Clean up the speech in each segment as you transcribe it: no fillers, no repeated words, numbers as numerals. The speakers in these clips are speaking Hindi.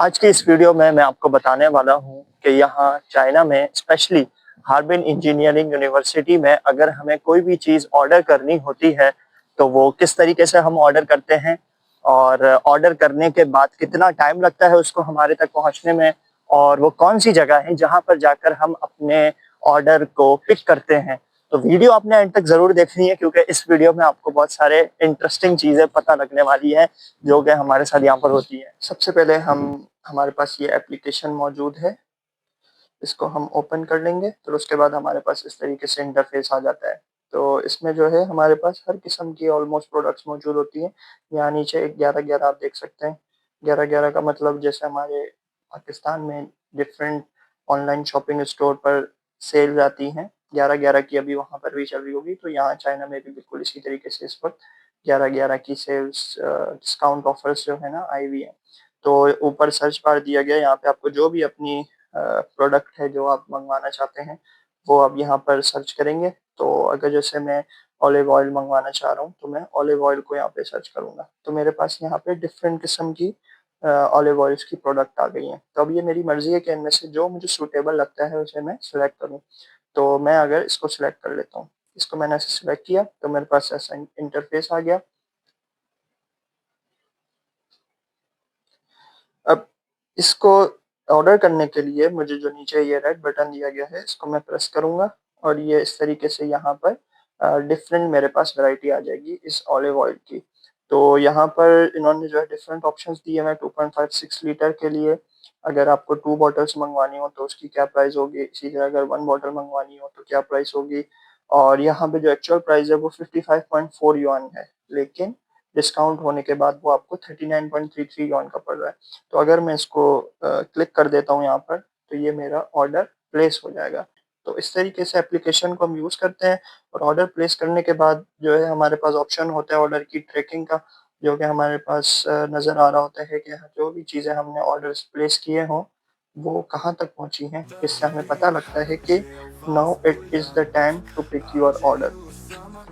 आज की इस वीडियो में मैं आपको बताने वाला हूँ कि यहाँ चाइना में स्पेशली हार्बिन इंजीनियरिंग यूनिवर्सिटी में अगर हमें कोई भी चीज़ ऑर्डर करनी होती है तो वो किस तरीके से हम ऑर्डर करते हैं और ऑर्डर करने के बाद कितना टाइम लगता है उसको हमारे तक पहुँचने में, और वो कौन सी जगह है जहाँ पर जाकर हम अपने ऑर्डर को पिक करते हैं। तो वीडियो आपने एंड तक जरूर देखनी है क्योंकि इस वीडियो में आपको बहुत सारे इंटरेस्टिंग चीज़ें पता लगने वाली है जो कि हमारे साथ यहाँ पर होती है। सबसे पहले हमारे पास ये एप्लीकेशन मौजूद है, इसको हम ओपन कर लेंगे। फिर उसके बाद हमारे पास इस तरीके से इंटरफेस आ जाता है। तो इसमें जो है हमारे पास हर किस्म की ऑलमोस्ट प्रोडक्ट्स मौजूद होती हैं। यहाँ नीचे एक 11-11 आप देख सकते हैं। 11-11 का मतलब जैसे हमारे पाकिस्तान में डिफरेंट ऑनलाइन शॉपिंग स्टोर पर सेल आती हैं, 11-11 की अभी वहाँ पर भी चल रही होगी। तो यहाँ चाइना में भी बिल्कुल इसी तरीके से इस वक्त 11-11 की सेल्स डिस्काउंट ऑफर्स जो है ना आई हुई है। तो ऊपर सर्च बार दिया गया, यहाँ पे आपको जो भी अपनी प्रोडक्ट है जो आप मंगवाना चाहते हैं वो आप यहाँ पर सर्च करेंगे। तो अगर जैसे मैं ऑलिव ऑयल मंगवाना चाह रहा हूँ तो मैं ऑलिव ऑयल को यहाँ पे सर्च करूंगा, तो मेरे पास यहाँ पे डिफरेंट किस्म की ऑलिव ऑयल्स की प्रोडक्ट आ गई हैं। तो अब ये मेरी मर्जी है कि इनमें से जो मुझे सूटेबल लगता है उसे मैं सिलेक्ट करूँ। तो मैं अगर इसको सिलेक्ट कर लेता हूँ, इसको मैंने ऐसे सिलेक्ट किया तो मेरे पास ऐसा इंटरफेस आ गया। अब इसको ऑर्डर करने के लिए मुझे जो नीचे ये रेड बटन दिया गया है इसको मैं प्रेस करूंगा और ये इस तरीके से यहाँ पर डिफरेंट मेरे पास वैरायटी आ जाएगी इस ऑलिव ऑयल की। तो यहाँ पर इन्होंने जो है डिफरेंट ऑप्शंस दिए हैं। 2.56 लीटर के लिए अगर आपको 2 बॉटल्स मंगवानी हो तो उसकी क्या प्राइस होगी, इसी तरह अगर 1 बॉटल मंगवानी हो तो क्या प्राइस होगी। और यहाँ पे जो एक्चुअल प्राइस है वो 55.4 युआन है, लेकिन डिस्काउंट होने के बाद वो आपको 39.33 युआन का पड़ रहा है। तो अगर मैं इसको क्लिक कर देता हूँ यहाँ पर तो ये मेरा ऑर्डर प्लेस हो जाएगा। तो इस तरीके से एप्लीकेशन को हम यूज़ करते हैं। और ऑर्डर प्लेस करने के बाद जो है हमारे पास ऑप्शन होता है ऑर्डर की ट्रैकिंग का, जो कि हमारे पास नज़र आ रहा होता है कि जो भी चीज़ें हमने ऑर्डर प्लेस किए हों वो कहाँ तक पहुँची हैं। इससे हमें पता लगता है कि now it is the time to pick your order.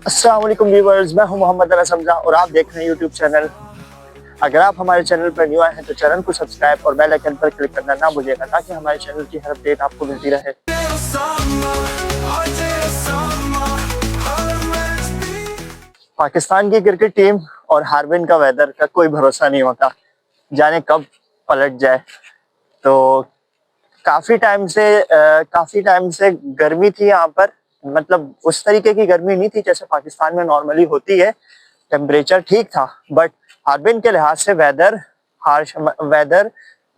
अस्सलाम वालेकुम व्यूअर्स, मैं हूं मोहम्मद अनस हमजा और आप देख रहे हैं यूट्यूब चैनल। अगर आप हमारे चैनल पर न्यू आए हैं तो चैनल को सब्सक्राइब और बेल आइकन पर क्लिक करना ना भूलिएगा ताकि हमारे चैनल की हर अपडेट आपको मिलती रहे। पाकिस्तान की क्रिकेट टीम और हार्बिन का वेदर का कोई भरोसा नहीं होता, जाने कब पलट जाए। तो काफी टाइम से गर्मी थी यहाँ पर, मतलब उस तरीके की गर्मी नहीं थी जैसे पाकिस्तान में नॉर्मली होती है। टेम्परेचर ठीक था बट हार्बिन के लिहाज से वेदर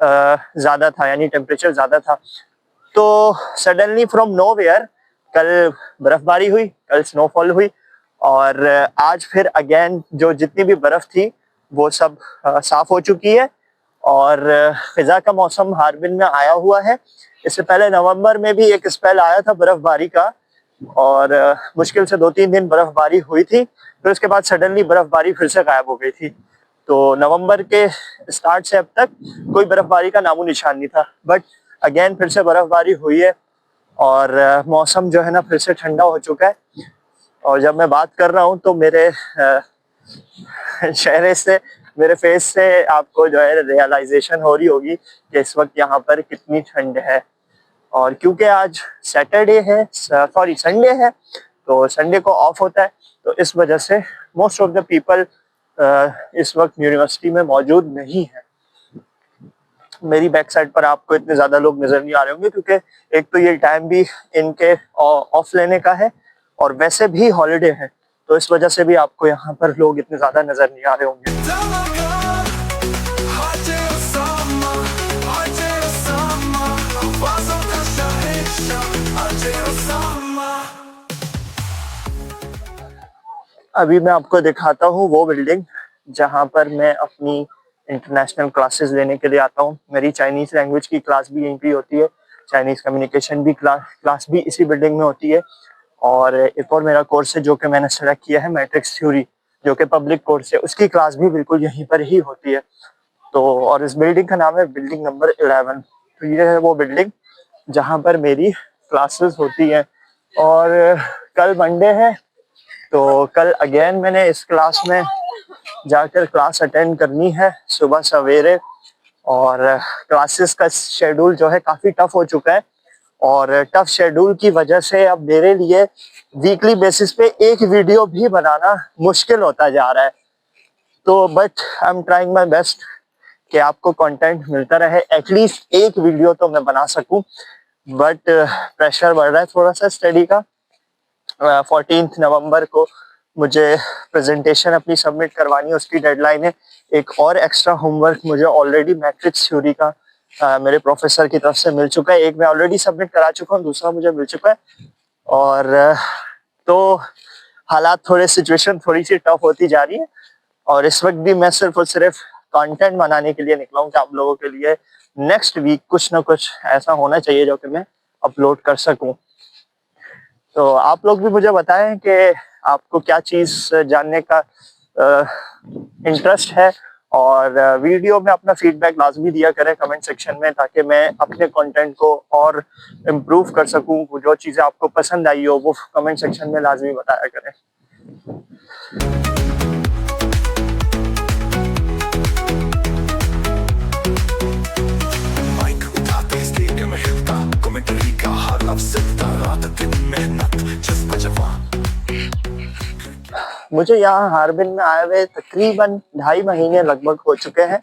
ज्यादा था, यानी टेम्परेचर ज्यादा था। तो सडनली फ्रॉम नोवेयर कल बर्फबारी हुई, कल स्नोफॉल हुई और आज फिर अगेन जो जितनी भी बर्फ थी वो सब साफ हो चुकी है और फिजा का मौसम हार्बिन में आया हुआ है। इससे पहले नवंबर में भी एक स्पेल आया था बर्फबारी का और मुश्किल से 2-3 दिन बर्फबारी हुई थी, फिर उसके बाद सडनली बर्फबारी फिर से गायब हो गई थी। तो नवंबर के स्टार्ट से अब तक कोई बर्फबारी का नामो निशान नहीं था, बट अगेन फिर से बर्फबारी हुई है और मौसम जो है ना फिर से ठंडा हो चुका है। और जब मैं बात कर रहा हूँ तो मेरे चेहरे से, मेरे फेस से आपको जो है रियलाइजेशन हो रही होगी कि इस वक्त यहाँ पर कितनी ठंड है। और क्योंकि आज सैटरडे है, सॉरी संडे है, तो संडे को ऑफ होता है, तो इस वजह से मोस्ट ऑफ द पीपल इस वक्त यूनिवर्सिटी में मौजूद नहीं है। मेरी बैक साइड पर आपको इतने ज्यादा लोग नजर नहीं आ रहे होंगे क्योंकि एक तो ये टाइम भी इनके ऑफ लेने का है और वैसे भी हॉलीडे है, तो इस वजह से भी आपको यहाँ पर लोग इतने ज्यादा नजर नहीं आ रहे होंगे। अभी मैं आपको दिखाता हूँ वो बिल्डिंग जहाँ पर मैं अपनी इंटरनेशनल क्लासेस लेने के लिए आता हूँ। मेरी चाइनीज लैंग्वेज की क्लास भी यहीं पे होती है, चाइनीज कम्युनिकेशन भी क्लास भी इसी बिल्डिंग में होती है। और एक और मेरा कोर्स है जो कि मैंने सेलेक्ट किया है मैट्रिक्स थ्योरी, जो कि पब्लिक कोर्स है, उसकी क्लास भी बिल्कुल यहीं पर ही होती है। तो और इस बिल्डिंग का नाम है बिल्डिंग नंबर 11। तो ये है वो बिल्डिंग जहाँ पर मेरी क्लासेस होती है। और कल मंडे है तो कल अगेन मैंने इस क्लास में जाकर क्लास अटेंड करनी है सुबह सवेरे। और क्लासेस का शेड्यूल जो है काफ़ी टफ हो चुका है, और टफ शेड्यूल की वजह से अब मेरे लिए वीकली बेसिस पे एक वीडियो भी बनाना मुश्किल होता जा रहा है। तो but I am trying my best कि आपको कंटेंट मिलता रहे, एटलीस्ट एक वीडियो तो मैं बना सकूं। बट प्रेशर बढ़ रहा है थोड़ा सा स्टडी का। 14 नवंबर को मुझे प्रेजेंटेशन अपनी सबमिट करवानी है, उसकी डेडलाइन है। एक और एक्स्ट्रा होमवर्क मुझे ऑलरेडी मैट्रिक्स थ्योरी का मेरे प्रोफेसर की तरफ से मिल चुका है। एक मैं ऑलरेडी सबमिट करा चुका हूँ, दूसरा मुझे मिल चुका है। और तो हालात थोड़े, सिचुएशन थोड़ी सी टफ होती जा रही है, और इस वक्त भी मैं सिर्फ और सिर्फ कंटेंट बनाने के लिए निकला हूँ कि आप लोगों के लिए नेक्स्ट वीक कुछ ना कुछ ऐसा होना चाहिए जो कि मैं अपलोड कर सकूं। तो आप लोग भी मुझे बताएं कि आपको क्या चीज़ जानने का इंटरेस्ट है, और वीडियो में अपना फीडबैक लाजमी दिया करें कमेंट सेक्शन में, ताकि मैं अपने कंटेंट को और इम्प्रूव कर सकूं। जो चीज़ें आपको पसंद आई हो वो कमेंट सेक्शन में लाजमी बताया करें। मुझे यहाँ हार्बिन में आए हुए तकरीबन 2.5 महीने लगभग हो चुके हैं,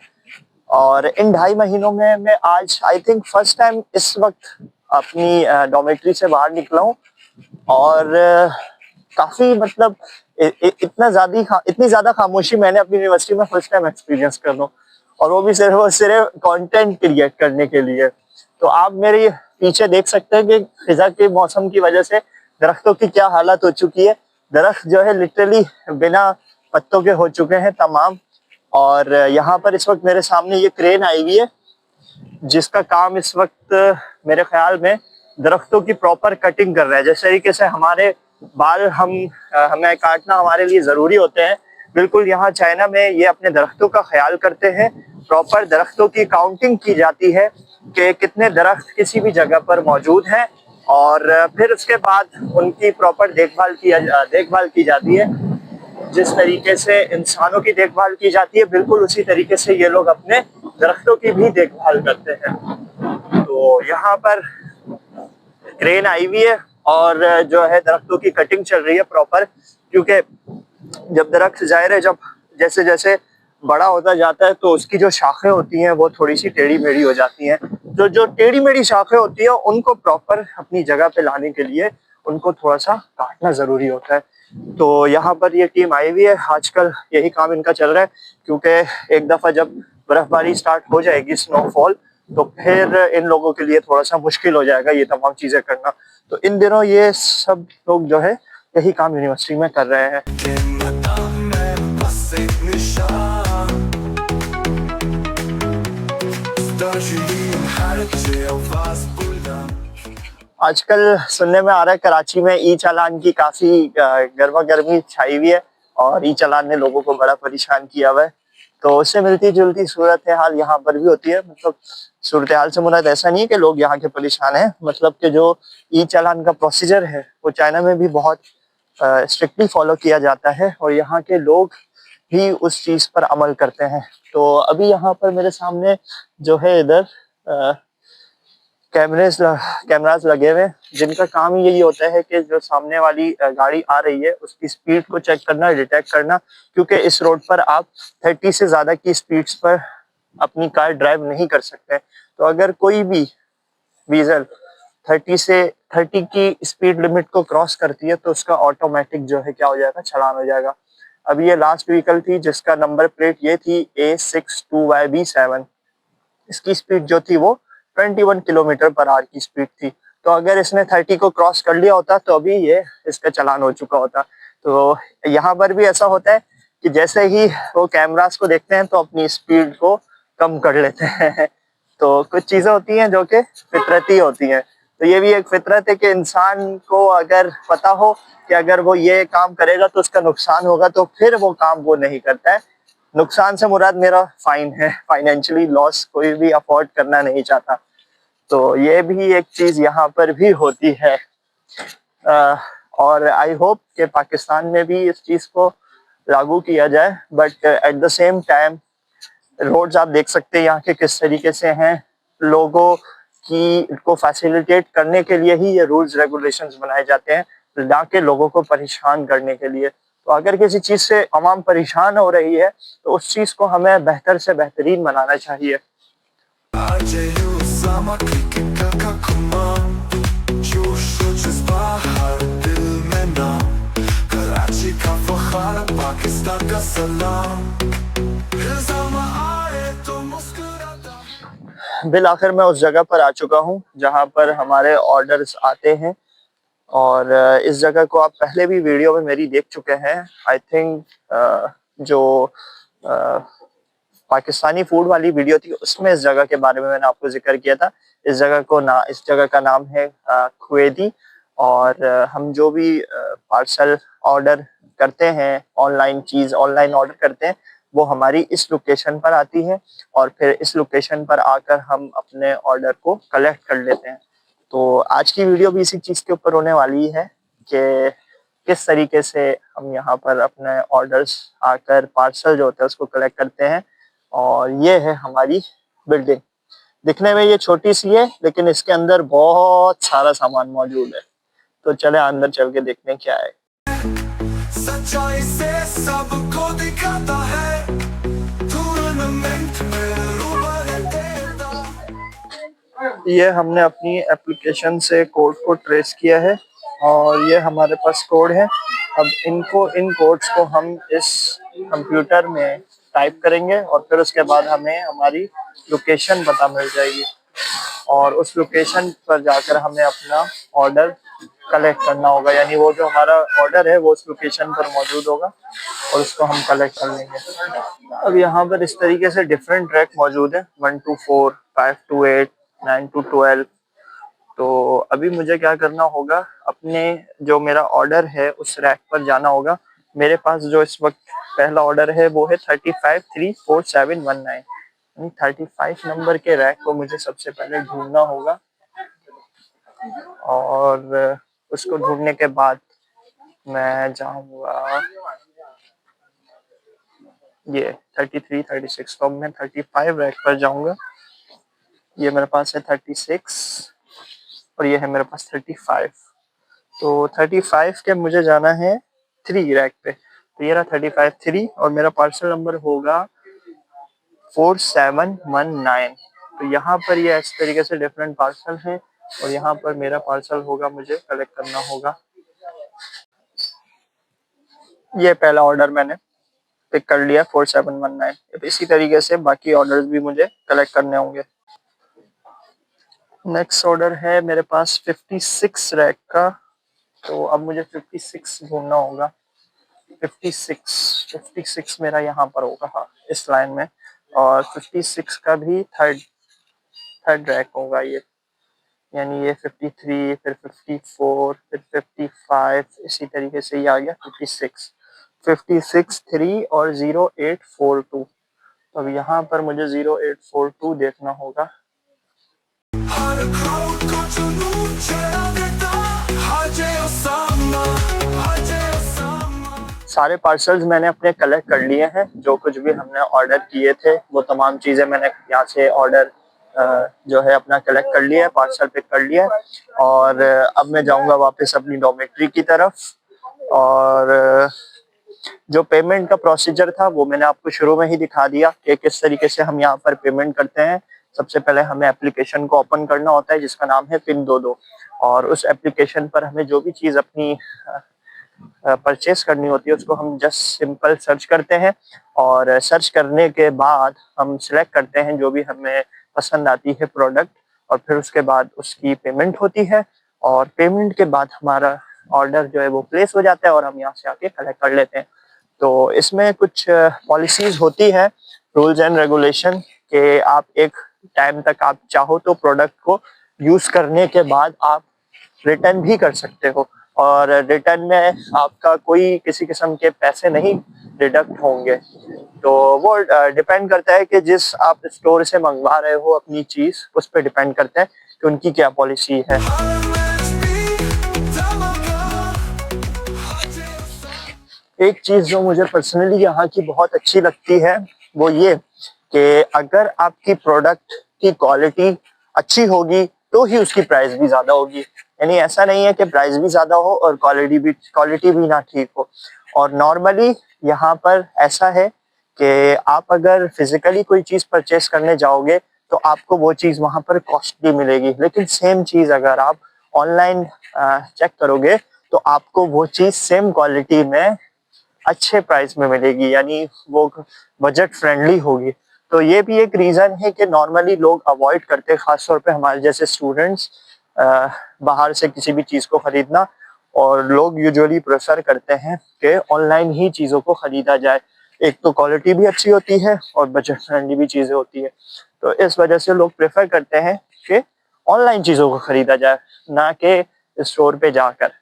और इन 2.5 महीनों में मैं आज आई थिंक फर्स्ट टाइम इस वक्त अपनी डॉर्मेट्री से बाहर निकला हूँ। और काफी मतलब इतनी ज्यादा खामोशी मैंने अपनी यूनिवर्सिटी में फर्स्ट टाइम एक्सपीरियंस कर लूँ, और वो भी सिर्फ कंटेंट क्रिएट करने के लिए। तो आप मेरे पीछे देख सकते हैं कि फिजा के मौसम की वजह से दरख्तों की क्या हालत हो चुकी है। दरख्त जो है लिटरली बिना पत्तों के हो चुके हैं तमाम। और यहाँ पर इस वक्त मेरे सामने ये क्रेन आई हुई है, जिसका काम इस वक्त मेरे ख्याल में दरख्तों की प्रॉपर कटिंग कर रहा है। जिस तरीके से हमारे बाल हमें काटना हमारे लिए ज़रूरी होते हैं, बिल्कुल यहाँ चाइना में ये अपने दरख्तों का ख्याल करते हैं। प्रॉपर दरख्तों की काउंटिंग की जाती है कि कितने दरख्त किसी भी जगह पर मौजूद हैं, और फिर उसके बाद उनकी प्रॉपर देखभाल की जाती है। जिस तरीके से इंसानों की देखभाल की जाती है, बिल्कुल उसी तरीके से ये लोग अपने दरख्तों की भी देखभाल करते हैं। तो यहाँ पर क्रेन आई हुई है, और जो है दरख्तों की कटिंग चल रही है प्रॉपर, क्योंकि जब दरख्त जाहिर है जब जैसे जैसे बड़ा होता जाता है तो उसकी जो शाखें होती हैं वो थोड़ी सी टेढ़ी मेढ़ी हो जाती हैं। तो जो टेढ़ी मेढ़ी शाखें होती हैं उनको प्रॉपर अपनी जगह पे लाने के लिए उनको थोड़ा सा काटना जरूरी होता है। तो यहाँ पर ये टीम आई हुई है, आजकल यही काम इनका चल रहा है, क्योंकि एक दफा जब बर्फबारी स्टार्ट हो जाएगी, स्नोफॉल, तो फिर इन लोगों के लिए थोड़ा सा मुश्किल हो जाएगा ये तमाम चीजें करना। तो इन दिनों ये सब लोग जो है यही काम यूनिवर्सिटी में कर रहे हैं। आजकल सुनने में आ रहा है कराची में ई चालान की काफी गर्मा गर्मी छाई हुई है, और ई चालान ने लोगों को बड़ा परेशान किया हुआ है। तो उससे मिलती जुलती सूरत हाल यहाँ पर भी होती है। मतलब सूरत हाल से मुराद ऐसा नहीं है कि लोग यहाँ के परेशान हैं, मतलब कि जो ई चालान का प्रोसीजर है वो चाइना में भी बहुत स्ट्रिक्टली फॉलो किया जाता है, और यहाँ के लोग भी उस चीज पर अमल करते हैं। तो अभी यहाँ पर मेरे सामने जो है इधर कैमरास लगे हुए, जिनका काम ही यही होता है कि जो सामने वाली गाड़ी आ रही है उसकी स्पीड को चेक करना, डिटेक्ट करना, क्योंकि इस रोड पर आप 30 से ज्यादा की स्पीड्स पर अपनी कार ड्राइव नहीं कर सकते। तो अगर कोई भी व्हीकल 30 की स्पीड लिमिट को क्रॉस करती है तो उसका ऑटोमेटिक जो है क्या हो जाएगा, चालान हो जाएगा। अभी ये लास्ट व्हीकल थी जिसका नंबर प्लेट ये थी A62YB7। इसकी स्पीड जो थी वो 21 किलोमीटर पर आवर की स्पीड थी। तो अगर इसने 30 को क्रॉस कर लिया होता तो अभी ये इसका चालान हो चुका होता। तो यहाँ पर भी ऐसा होता है कि जैसे ही वो कैमरास को देखते हैं तो अपनी स्पीड को कम कर लेते हैं। तो कुछ चीजें होती हैं जो कि फितरती होती हैं। तो ये भी एक फितरत है कि इंसान को अगर पता हो कि अगर वो ये काम करेगा तो उसका नुकसान होगा, तो फिर वो काम वो नहीं करता है। नुकसान से मुराद मेरा फाइन है, फाइनेंशियली लॉस कोई भी अफोर्ड करना नहीं चाहता। तो ये भी एक चीज यहाँ पर भी होती है। और आई होप कि पाकिस्तान में भी इस चीज को लागू किया जाए, but at the same time roads आप देख सकते हैं यहाँ के किस तरीके से हैं। लोगों की को फैसिलिटेट करने के लिए ही ये रूल्स रेगुलेशंस बनाए जाते हैं, ना कि लोगों को परेशान करने के लिए। तो अगर किसी चीज से आवाम परेशान हो रही है तो उस चीज को हमें बेहतर से बेहतरीन बनाना चाहिए। बिल आखिर मैं उस जगह पर आ चुका हूँ जहाँ पर हमारे ऑर्डर्स आते हैं, और इस जगह को आप पहले भी वीडियो में मेरी देख चुके हैं। आई थिंक जो पाकिस्तानी फूड वाली वीडियो थी उसमें इस जगह के बारे में मैंने आपको जिक्र किया था। इस जगह का नाम है खुवेदी। और हम जो भी पार्सल ऑर्डर करते हैं, ऑनलाइन ऑर्डर करते हैं, वो हमारी इस लोकेशन पर आती है और फिर इस लोकेशन पर आकर हम अपने ऑर्डर को कलेक्ट कर लेते हैं। तो आज की वीडियो भी इसी चीज़ के ऊपर होने वाली है कि किस तरीके से हम यहाँ पर अपने ऑर्डर्स आकर पार्सल जो होते हैं उसको कलेक्ट करते हैं। और ये है हमारी बिल्डिंग। दिखने में ये छोटी सी है लेकिन इसके अंदर बहुत सारा सामान मौजूद है। तो चले अंदर चल के देखते हैं क्या है। सच्चाई से सबको दिखाता है, ये हमने अपनी एप्लीकेशन से कोड को ट्रेस किया है और ये हमारे पास कोड है। अब इन कोड्स को हम इस कंप्यूटर में टाइप करेंगे और फिर उसके बाद हमें हमारी लोकेशन पता मिल जाएगी और उस लोकेशन पर जाकर हमें अपना ऑर्डर कलेक्ट करना होगा। यानी वो जो हमारा ऑर्डर है वो उस लोकेशन पर मौजूद होगा और उसको हम कलेक्ट कर लेंगे। अब यहाँ पर इस तरीके से डिफरेंट रैक मौजूद है, 1 to 4, 5 to 8, 9 to 12। तो अभी मुझे क्या करना होगा, अपने जो मेरा ऑर्डर है उस रैक पर जाना होगा। मेरे पास जो इस वक्त पहला ऑर्डर है वो है 353719। 35 नंबर के रैक को मुझे सबसे पहले ढूंढना होगा और उसको ढूंढने के बाद मैं जाऊंगा ये 33, 36। तो मैं 35 रैक पर जाऊंगा। ये मेरे पास है 36 और ये है मेरे पास 35। तो 35 के मुझे जाना है 3 रैक पे। तो ये रहा 35 3 और मेरा पार्सल नंबर होगा 4719। तो यहाँ पर ये इस तरीके से डिफरेंट पार्सल हैं और यहाँ पर मेरा पार्सल होगा, मुझे कलेक्ट करना होगा। ये पहला ऑर्डर मैंने पिक कर लिया 4719। इसी तरीके से बाकी ऑर्डर्स भी मुझे कलेक्ट करने होंगे। नेक्स्ट ऑर्डर है मेरे पास 56 रैक का। तो अब मुझे 56 ढूंढना होगा। 56 मेरा यहाँ पर होगा, हाँ, इस लाइन में। और 56 का भी थर्ड रैक होगा ये। यानी ये 53, फिर 54, फिर 55, इसी तरीके से ये आ गया 56 3 और 0842। तो अब यहाँ पर मुझे 0842 देखना होगा। सारे पार्सल्स मैंने अपने कलेक्ट कर लिए हैं। जो कुछ भी हमने ऑर्डर किए थे वो तमाम चीज़ें मैंने यहाँ से ऑर्डर जो है अपना कलेक्ट कर लिया है, पार्सल पिक कर लिया है। और अब मैं जाऊँगा वापस अपनी डॉर्मेट्री की तरफ। और जो पेमेंट का प्रोसीजर था वो मैंने आपको शुरू में ही दिखा दिया कि किस तरीके से हम यहाँ पर पेमेंट करते हैं। सबसे पहले हमें एप्लीकेशन को ओपन करना होता है जिसका नाम है Pindodo। और उस एप्लीकेशन पर हमें जो भी चीज़ अपनी परचेस करनी होती है उसको हम जस्ट सिंपल सर्च करते हैं और सर्च करने के बाद हम सिलेक्ट करते हैं जो भी हमें पसंद आती है प्रोडक्ट, और फिर उसके बाद उसकी पेमेंट होती है। और पेमेंट के बाद हमारा ऑर्डर जो है वो प्लेस हो जाता है और हम यहाँ से आके कलेक्ट कर लेते हैं। तो इसमें कुछ पॉलिसीज होती है, रूल्स एंड रेगुलेशन, कि आप एक टाइम तक आप चाहो तो प्रोडक्ट को यूज करने के बाद आप रिटर्न भी कर सकते हो और रिटर्न में आपका कोई किसी किस्म के पैसे नहीं डिडक्ट होंगे। तो वो डिपेंड करता है कि जिस आप स्टोर से मंगवा रहे हो अपनी चीज, उस पर डिपेंड करता है कि उनकी क्या पॉलिसी है। एक चीज जो मुझे पर्सनली यहाँ की बहुत अच्छी लगती है वो ये कि अगर आपकी प्रोडक्ट की क्वालिटी अच्छी होगी तो ही उसकी प्राइस भी ज्यादा होगी। यानी ऐसा नहीं है कि प्राइस भी ज्यादा हो और क्वालिटी भी ना ठीक हो। और नॉर्मली यहाँ पर ऐसा है कि आप अगर फिजिकली कोई चीज परचेस करने जाओगे तो आपको वो चीज वहां पर कॉस्टली मिलेगी, लेकिन सेम चीज अगर आप ऑनलाइन चेक करोगे तो आपको वो चीज सेम क्वालिटी में अच्छे प्राइस में मिलेगी, यानी वो बजट फ्रेंडली होगी। तो ये भी एक रीजन है कि नॉर्मली लोग अवॉइड करते हैं, खासतौर पे हमारे जैसे स्टूडेंट्स, बाहर से किसी भी चीज को खरीदना। और लोग यूजुअली प्रेफर करते हैं कि ऑनलाइन ही चीजों को खरीदा जाए। एक तो क्वालिटी भी अच्छी होती है और बजट फ्रेंडली भी चीजें होती है। तो इस वजह से लोग प्रेफर करते हैं कि ऑनलाइन चीजों को खरीदा जाए, ना कि स्टोर पे जाकर।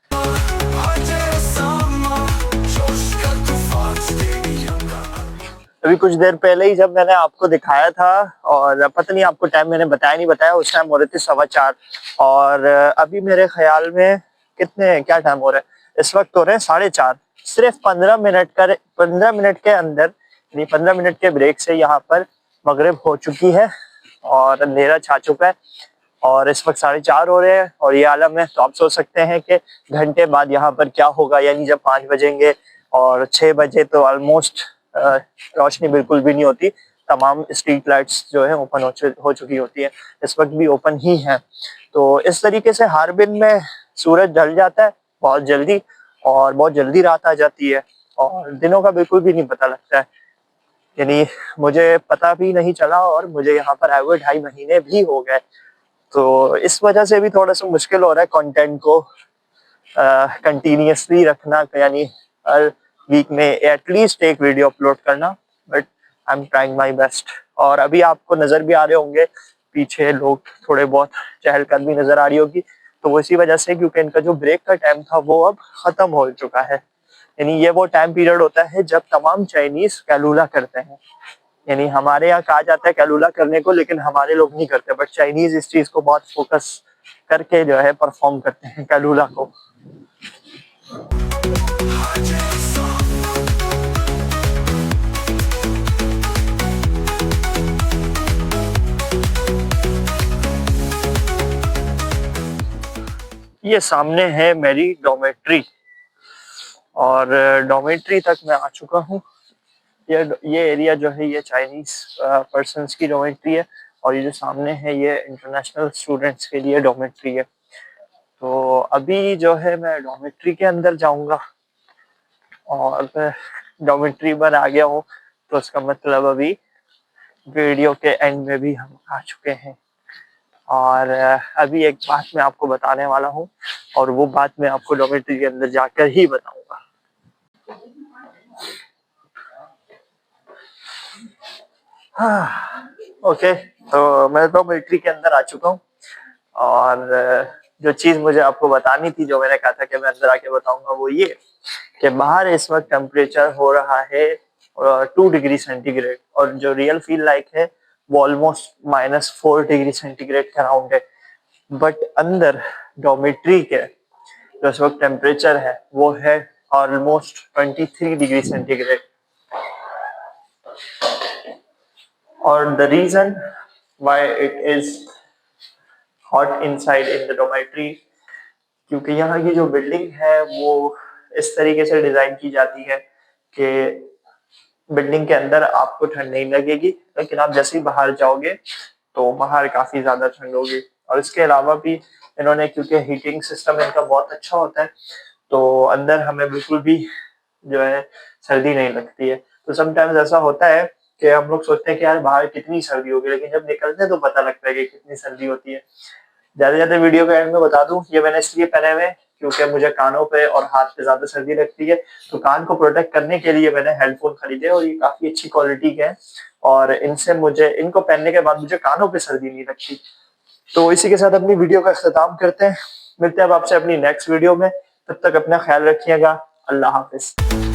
अभी कुछ देर पहले ही जब मैंने आपको दिखाया था, और पता नहीं आपको टाइम मैंने बताया नहीं बताया, उस टाइम हो रहे थे 4:15 और अभी मेरे ख्याल में कितने क्या टाइम हो रहा है, इस वक्त हो रहे हैं 4:30। सिर्फ 15 मिनट के अंदर, यानी 15 मिनट के ब्रेक से यहाँ पर मगरिब हो चुकी है और अंधेरा छा चुका है और इस वक्त 4:30 हो रहे हैं और ये आलम है। तो आप सोच सकते हैं कि घंटे बाद यहाँ पर क्या होगा, यानी जब 5 बजेंगे और 6 बजे तो ऑलमोस्ट रोशनी बिल्कुल भी नहीं होती, तमाम स्ट्रीट लाइट्स जो है ओपन हो चुकी होती है, इस वक्त भी ओपन ही है। तो इस तरीके से हार्बिन में सूरज ढल जाता है बहुत जल्दी और बहुत जल्दी रात आ जाती है और दिनों का बिल्कुल भी नहीं पता लगता है। यानी मुझे पता भी नहीं चला और मुझे यहाँ पर आए हुए 2.5 महीने भी हो गए। तो इस वजह से भी थोड़ा सा मुश्किल हो रहा है कंटेंट को कंटिन्यूअसली रखना, यानी हर वीक में एटलीस्ट एक वीडियो अपलोड करना, but I am trying my best. और अभी आपको नजर भी आ रहे होंगे पीछे लोग थोड़े बहुत चहलकदमी नजर आ रही होगी, तो वो इसी वजह से क्योंकि इनका जो ब्रेक का टाइम था वो अब खत्म हो चुका है। यानी ये वो टाइम पीरियड होता है जब तमाम चाइनीज कैलूला करते हैं। यानी हमारे यहाँ कहा जाता है कैलूला करने को, लेकिन हमारे लोग नहीं करते, बट चाइनीज इस चीज को बहुत फोकस करके जो है परफॉर्म करते हैं कैलूला को। ये सामने है मेरी डॉमेट्री और डॉमेट्री तक मैं आ चुका हूँ। ये एरिया जो है ये चाइनीज पर्सन्स की डॉमेट्री है और ये जो सामने है ये इंटरनेशनल स्टूडेंट्स के लिए डॉमेट्री है। तो अभी जो है मैं डॉमेट्री के अंदर जाऊंगा और डॉमेट्री पर आ गया हूँ, तो उसका मतलब अभी वीडियो के एंड में भी हम आ चुके हैं। और अभी एक बात मैं आपको बताने वाला हूँ और वो बात मैं आपको डॉमेट्री के अंदर जाकर ही बताऊंगा। ओके, तो मैं डॉमेट्री के अंदर आ चुका हूँ और जो चीज मुझे आपको बतानी थी, जो मैंने कहा था कि मैं अंदर आके बताऊंगा, वो ये कि बाहर इस वक्त टेम्परेचर हो रहा है 2 डिग्री सेंटीग्रेड और जो रियल फील लाइक है वो ऑलमोस्ट -4 डिग्री सेंटीग्रेड के अराउंड है। बट अंदर डॉमेट्री के जो इस वक्त टेम्परेचर है वो है ऑलमोस्ट 23 डिग्री सेंटीग्रेड। और the reason why it is hot inside in the dormitory, क्योंकि यहाँ की जो बिल्डिंग है वो इस तरीके से डिजाइन की जाती है कि बिल्डिंग के अंदर आपको ठंड नहीं लगेगी, लेकिन आप जैसे ही बाहर जाओगे तो बाहर काफी ज्यादा ठंड होगी। और इसके अलावा भी इन्होंने, क्योंकि हीटिंग सिस्टम इनका बहुत अच्छा होता है, तो अंदर हमें बिल्कुल भी जो है सर्दी नहीं लगती है। तो समटाइम्स ऐसा होता है कि हम लोग सोचते हैं कि यार बाहर कितनी सर्दी होगी, लेकिन जब निकलते हैं तो पता लगता है कि कितनी सर्दी होती है। ज्यादा वीडियो के एंड में बता दूं, ये मैंने इसलिए पहने हुए क्योंकि मुझे कानों पे और हाथ पे ज्यादा सर्दी लगती है, तो कान को प्रोटेक्ट करने के लिए मैंने हेडफोन खरीदे और ये काफी अच्छी क्वालिटी के हैं और इनको पहनने के बाद मुझे कानों पे सर्दी नहीं लगती। तो इसी के साथ अपनी वीडियो का इख्तिताम करते हैं। मिलते हैं अब आपसे अपनी नेक्स्ट वीडियो में, तब तक अपना ख्याल रखिएगा। अल्लाह हाफिज।